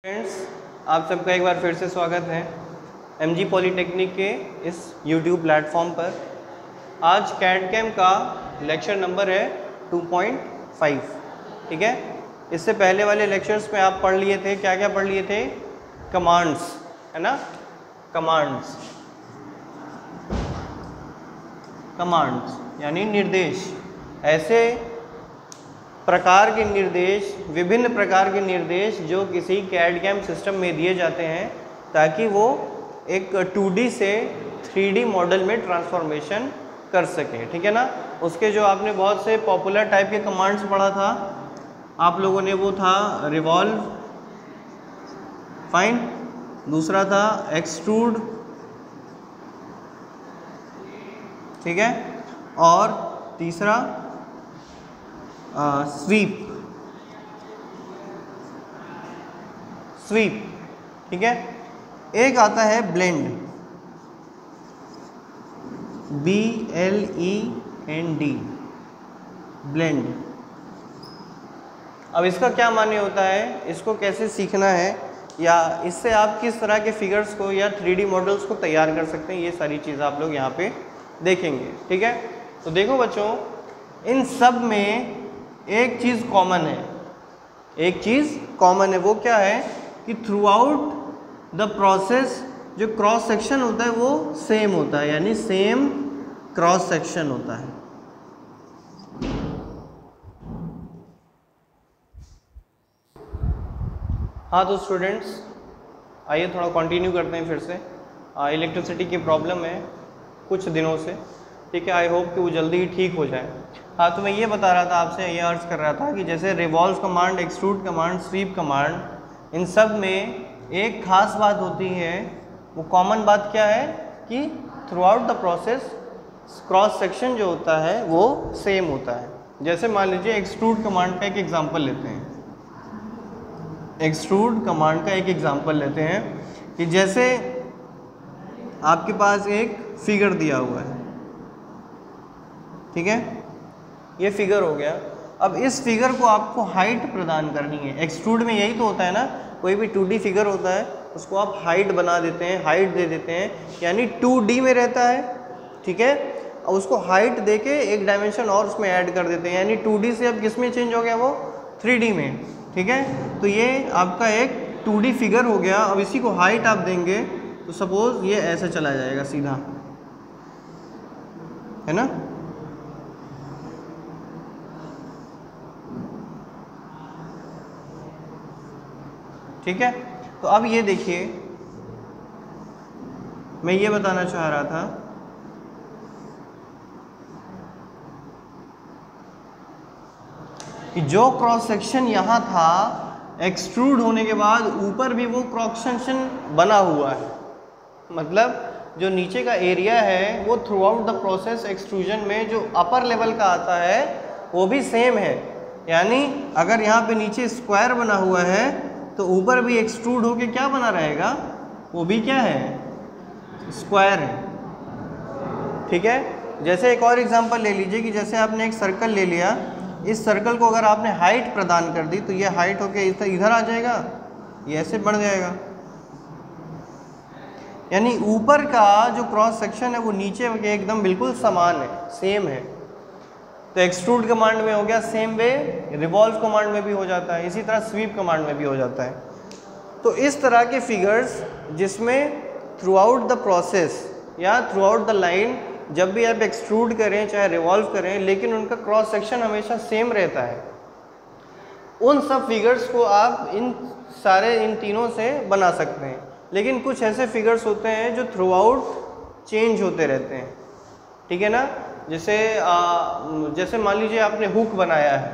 Friends, आप सबका एक बार फिर से स्वागत है एमजी पॉलीटेक्निक के इस यूट्यूब प्लेटफॉर्म पर। आज कैड कैम का लेक्चर नंबर है 2.5। ठीक है, इससे पहले वाले लेक्चर्स में आप पढ़ लिए थे, क्या क्या पढ़ लिए थे? कमांड्स, है ना। कमांड्स यानी निर्देश, ऐसे प्रकार के निर्देश, विभिन्न प्रकार के निर्देश जो किसी कैड कैम सिस्टम में दिए जाते हैं ताकि वो एक 2D से 3D मॉडल में ट्रांसफॉर्मेशन कर सके। ठीक है ना। उसके जो आपने बहुत से पॉपुलर टाइप के कमांड्स पढ़ा था आप लोगों ने, वो था रिवॉल्व, फाइन, दूसरा था एक्सट्रूड, ठीक है, और तीसरा स्वीप, ठीक है। एक आता है ब्लेंड, BLEND, ब्लेंड। अब इसका क्या माने होता है, इसको कैसे सीखना है, या इससे आप किस तरह के फिगर्स को या 3D मॉडल्स को तैयार कर सकते हैं, ये सारी चीज़ आप लोग यहाँ पे देखेंगे। ठीक है, तो देखो बच्चों, इन सब में एक चीज़ कॉमन है, वो क्या है कि थ्रू आउट द प्रोसेस जो क्रॉस सेक्शन होता है वो सेम होता है, यानी सेम क्रॉस सेक्शन होता है। हाँ तो स्टूडेंट्स, आइए थोड़ा कंटिन्यू करते हैं फिर से। इलेक्ट्रिसिटी की प्रॉब्लम है कुछ दिनों से, ठीक है। आई होप कि वो जल्दी ही ठीक हो जाए। हाँ, तो मैं ये बता रहा था आपसे, ये अर्ज कर रहा था कि जैसे revolve command, extrude command, sweep command, इन सब में एक खास बात होती है। वो कॉमन बात क्या है कि through out the process cross section जो होता है वो सेम होता है। जैसे मान लीजिए एक्सट्रूड कमांड का एक एग्जांपल लेते हैं। एक्सट्रूड कमांड का एक एग्जांपल लेते हैं कि जैसे आपके पास एक फिगर दिया हुआ है, ठीक है, ये फिगर हो गया। अब इस फिगर को आपको हाइट प्रदान करनी है। एक्सट्रूड में यही तो होता है ना, कोई भी 2D फिगर होता है उसको आप हाइट बना देते हैं, हाइट दे देते हैं, यानी 2D में रहता है, ठीक है, और उसको हाइट दे के एक डायमेंशन और उसमें ऐड कर देते हैं, यानी 2D से अब किस में चेंज हो गया, वो 3D में। ठीक है, तो ये आपका एक 2D फिगर हो गया। अब इसी को हाइट आप देंगे तो सपोज ये ऐसे चला जाएगा सीधा, है ना। ठीक है, तो अब ये देखिए, मैं ये बताना चाह रहा था कि जो क्रॉस सेक्शन यहाँ था, एक्सट्रूड होने के बाद ऊपर भी वो क्रॉस सेक्शन बना हुआ है। मतलब जो नीचे का एरिया है वो through out the process extrusion में जो अपर लेवल का आता है वो भी सेम है। यानी अगर यहाँ पे नीचे स्क्वायर बना हुआ है तो ऊपर भी एक्सट्रूड होके क्या बना रहेगा, वो भी क्या है, स्क्वायर है। ठीक है, जैसे एक और एग्जांपल ले लीजिए कि जैसे आपने एक सर्कल ले लिया, इस सर्कल को अगर आपने हाइट प्रदान कर दी तो ये हाइट होके इधर आ जाएगा, ये ऐसे बढ़ जाएगा। यानी ऊपर का जो क्रॉस सेक्शन है वो नीचे के एकदम बिल्कुल समान है, सेम है। तो एक्सट्रूड कमांड में हो गया, सेम वे रिवॉल्व कमांड में भी हो जाता है, इसी तरह स्वीप कमांड में भी हो जाता है। तो इस तरह के फिगर्स जिसमें थ्रू आउट द प्रोसेस या थ्रू आउट द लाइन जब भी आप एक्सट्रूड करें चाहे रिवॉल्व करें, लेकिन उनका क्रॉस सेक्शन हमेशा सेम रहता है, उन सब फिगर्स को आप इन तीनों से बना सकते हैं। लेकिन कुछ ऐसे फिगर्स होते हैं जो थ्रू आउट चेंज होते रहते हैं, ठीक है ना। जैसे मान लीजिए आपने हुक बनाया है,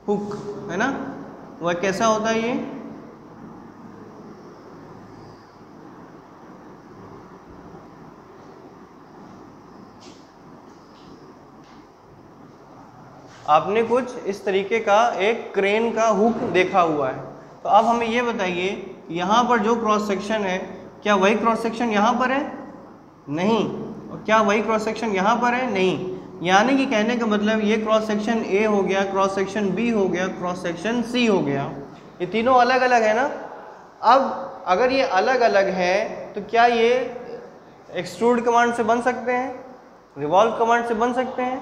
हुक, है ना, वह कैसा होता है, ये आपने कुछ इस तरीके का एक क्रेन का हुक देखा हुआ है। तो अब हमें ये बताइए, यहाँ पर जो क्रॉस सेक्शन है क्या वही क्रॉस सेक्शन यहाँ पर है? नहीं। और क्या वही क्रॉस सेक्शन यहाँ पर है? नहीं। यानी कि कहने का मतलब ये क्रॉस सेक्शन ए हो गया, क्रॉस सेक्शन बी हो गया, क्रॉस सेक्शन सी हो गया, ये तीनों अलग अलग है ना। अब अगर ये अलग अलग हैं तो क्या ये एक्सट्रूड कमांड से बन सकते हैं, रिवॉल्व कमांड से बन सकते हैं,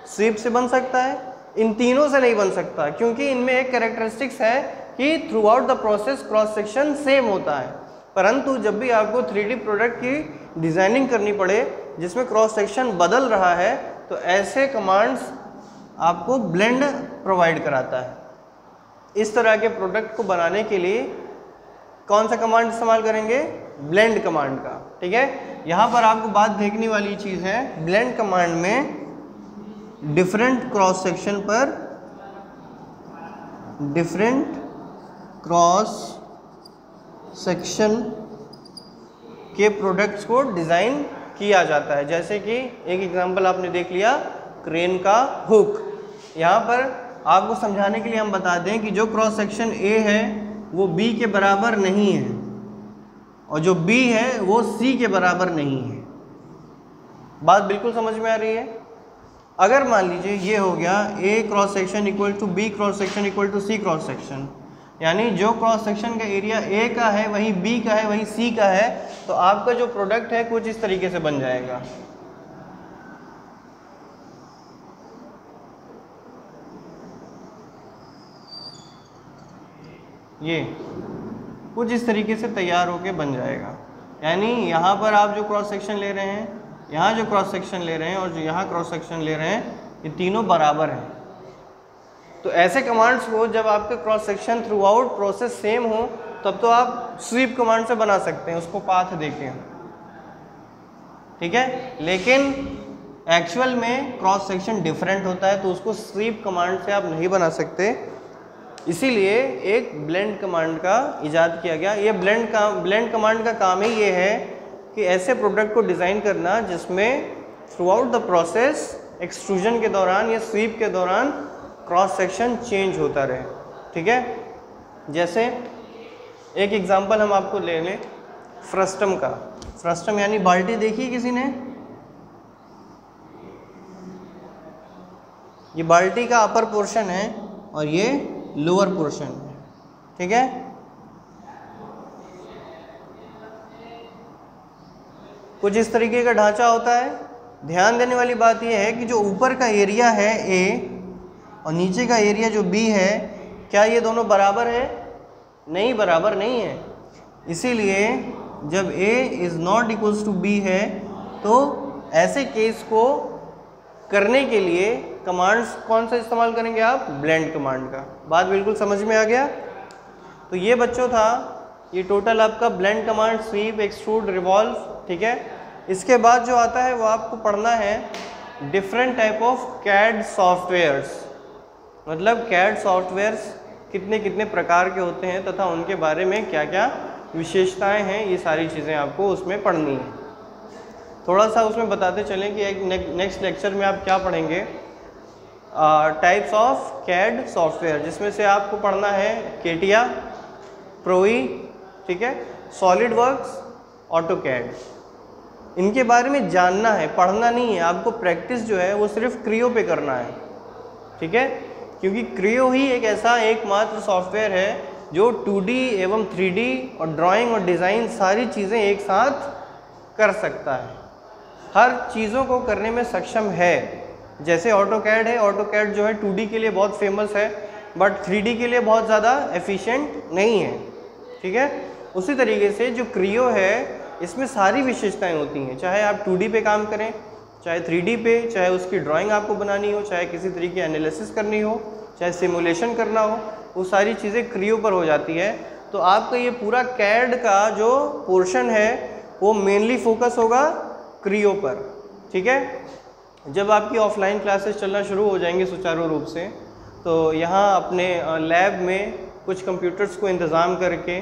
स्वीप से बन सकता है? इन तीनों से नहीं बन सकता, क्योंकि इनमें एक कैरेक्टरिस्टिक्स है कि through out the process cross section same होता है। परंतु जब भी आपको 3D प्रोडक्ट की डिज़ाइनिंग करनी पड़े जिसमें क्रॉस सेक्शन बदल रहा है, तो ऐसे कमांड्स आपको ब्लेंड प्रोवाइड कराता है। इस तरह के प्रोडक्ट को बनाने के लिए कौन सा कमांड इस्तेमाल करेंगे? ब्लेंड कमांड का। ठीक है, यहाँ पर आपको बात देखने वाली चीज़ है, ब्लेंड कमांड में डिफरेंट क्रॉस सेक्शन पर डिफरेंट क्रॉस सेक्शन के प्रोडक्ट्स को डिज़ाइन किया जाता है। जैसे कि एक एग्जांपल आपने देख लिया, क्रेन का हुक। यहाँ पर आपको समझाने के लिए हम बता दें कि जो क्रॉस सेक्शन ए है वो बी के बराबर नहीं है, और जो बी है वो सी के बराबर नहीं है। बात बिल्कुल समझ में आ रही है? अगर मान लीजिए ये हो गया A cross section equal to B cross section equal to C cross section, यानी जो क्रॉस सेक्शन का एरिया ए का है वही बी का है वही सी का है, तो आपका जो प्रोडक्ट है कुछ इस तरीके से बन जाएगा। ये कुछ इस तरीके से तैयार होके बन जाएगा। यानी यहाँ पर आप जो क्रॉस सेक्शन ले रहे हैं, यहाँ जो क्रॉस सेक्शन ले रहे हैं और जो यहाँ क्रॉस सेक्शन ले रहे हैं, ये तीनों बराबर हैं। तो ऐसे कमांड्स को जब आपके cross section through out process same हो तब तो आप स्वीप कमांड से बना सकते हैं, उसको पाथ देके। ठीक है, लेकिन एक्चुअल में क्रॉस सेक्शन डिफरेंट होता है तो उसको स्वीप कमांड से आप नहीं बना सकते। इसीलिए एक ब्लेंड कमांड का इजाद किया गया। ये ब्लेंड कमांड का काम ही ये है कि ऐसे प्रोडक्ट को डिज़ाइन करना जिसमें through out the process extrusion के दौरान या स्वीप के दौरान क्रॉस सेक्शन चेंज होता रहे। ठीक है, जैसे एक एग्जांपल हम आपको ले लें फ्रस्टम का। फ्रस्टम यानी बाल्टी देखी किसी ने? ये बाल्टी का अपर पोर्शन है और ये लोअर पोर्शन है। ठीक है, कुछ इस तरीके का ढांचा होता है। ध्यान देने वाली बात यह है कि जो ऊपर का एरिया है ए और नीचे का एरिया जो बी है, क्या ये दोनों बराबर है? नहीं, बराबर नहीं है। इसीलिए जब a is not equals to B है तो ऐसे केस को करने के लिए कमांड्स कौन सा इस्तेमाल करेंगे आप? ब्लेंड कमांड का। बात बिल्कुल समझ में आ गया? तो ये बच्चों था, ये टोटल आपका blend command, sweep, extrude, revolve. ठीक है, इसके बाद जो आता है वो आपको पढ़ना है different type of CAD softwares. मतलब कैड सॉफ्टवेयर्स कितने कितने प्रकार के होते हैं तथा उनके बारे में क्या क्या विशेषताएं हैं, ये सारी चीज़ें आपको उसमें पढ़नी है। थोड़ा सा उसमें बताते चलें कि एक नेक्स्ट लेक्चर में आप क्या पढ़ेंगे, टाइप्स ऑफ कैड सॉफ्टवेयर, जिसमें से आपको पढ़ना है केटिया, प्रोई, ठीक है, सॉलिडवर्क्स, ऑटोकैड। इनके बारे में जानना है, पढ़ना नहीं है। आपको प्रैक्टिस जो है वो सिर्फ क्रियो पे करना है। ठीक है, क्योंकि क्रियो ही एक ऐसा एकमात्र सॉफ्टवेयर है जो 2D एवं 3D और ड्राइंग और डिज़ाइन सारी चीज़ें एक साथ कर सकता है, हर चीज़ों को करने में सक्षम है। जैसे ऑटोकैड है, ऑटोकैड जो है 2D के लिए बहुत फेमस है बट 3D के लिए बहुत ज़्यादा एफिशिएंट नहीं है। ठीक है, उसी तरीके से जो क्रियो है इसमें सारी विशेषताएं होती हैं, चाहे आप 2D पे काम करें, चाहे 3D पे, चाहे उसकी ड्राइंग आपको बनानी हो, चाहे किसी तरीके एनालिसिस करनी हो, चाहे सिमुलेशन करना हो, वो सारी चीज़ें क्रियो पर हो जाती है। तो आपका ये पूरा कैड का जो पोर्शन है वो मेनली फोकस होगा क्रियो पर। ठीक है, जब आपकी ऑफलाइन क्लासेस चलना शुरू हो जाएंगे सुचारू रूप से, तो यहाँ अपने लैब में कुछ कंप्यूटर्स को इंतज़ाम करके,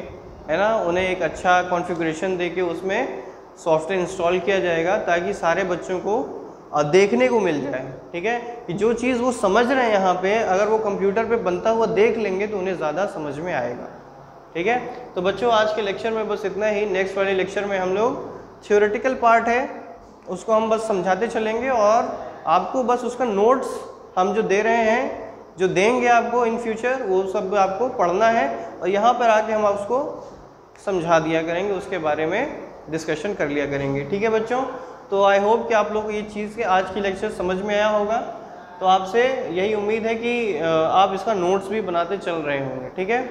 है ना, उन्हें एक अच्छा कॉन्फ़िगरेशन देके उसमें सॉफ्टवेयर इंस्टॉल किया जाएगा ताकि सारे बच्चों को देखने को मिल जाए। ठीक है, कि जो चीज़ वो समझ रहे हैं यहाँ पे, अगर वो कंप्यूटर पे बनता हुआ देख लेंगे तो उन्हें ज़्यादा समझ में आएगा। ठीक है, तो बच्चों आज के लेक्चर में बस इतना ही। नेक्स्ट वाले लेक्चर में हम लोग थ्योरेटिकल पार्ट है उसको हम बस समझाते चलेंगे और आपको बस उसका नोट्स हम जो दे रहे हैं, जो देंगे आपको इन फ्यूचर, वो सब आपको पढ़ना है और यहाँ पर आके हम उसको समझा दिया करेंगे, उसके बारे में डिस्कशन कर लिया करेंगे। ठीक है बच्चों, तो आई होप कि आप लोग को ये चीज़ के आज की लेक्चर समझ में आया होगा। तो आपसे यही उम्मीद है कि आप इसका नोट्स भी बनाते चल रहे होंगे। ठीक है,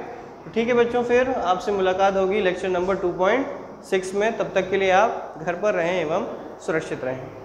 तो ठीक है बच्चों, फिर आपसे मुलाकात होगी लेक्चर नंबर 2.6 में। तब तक के लिए आप घर पर रहें एवं सुरक्षित रहें।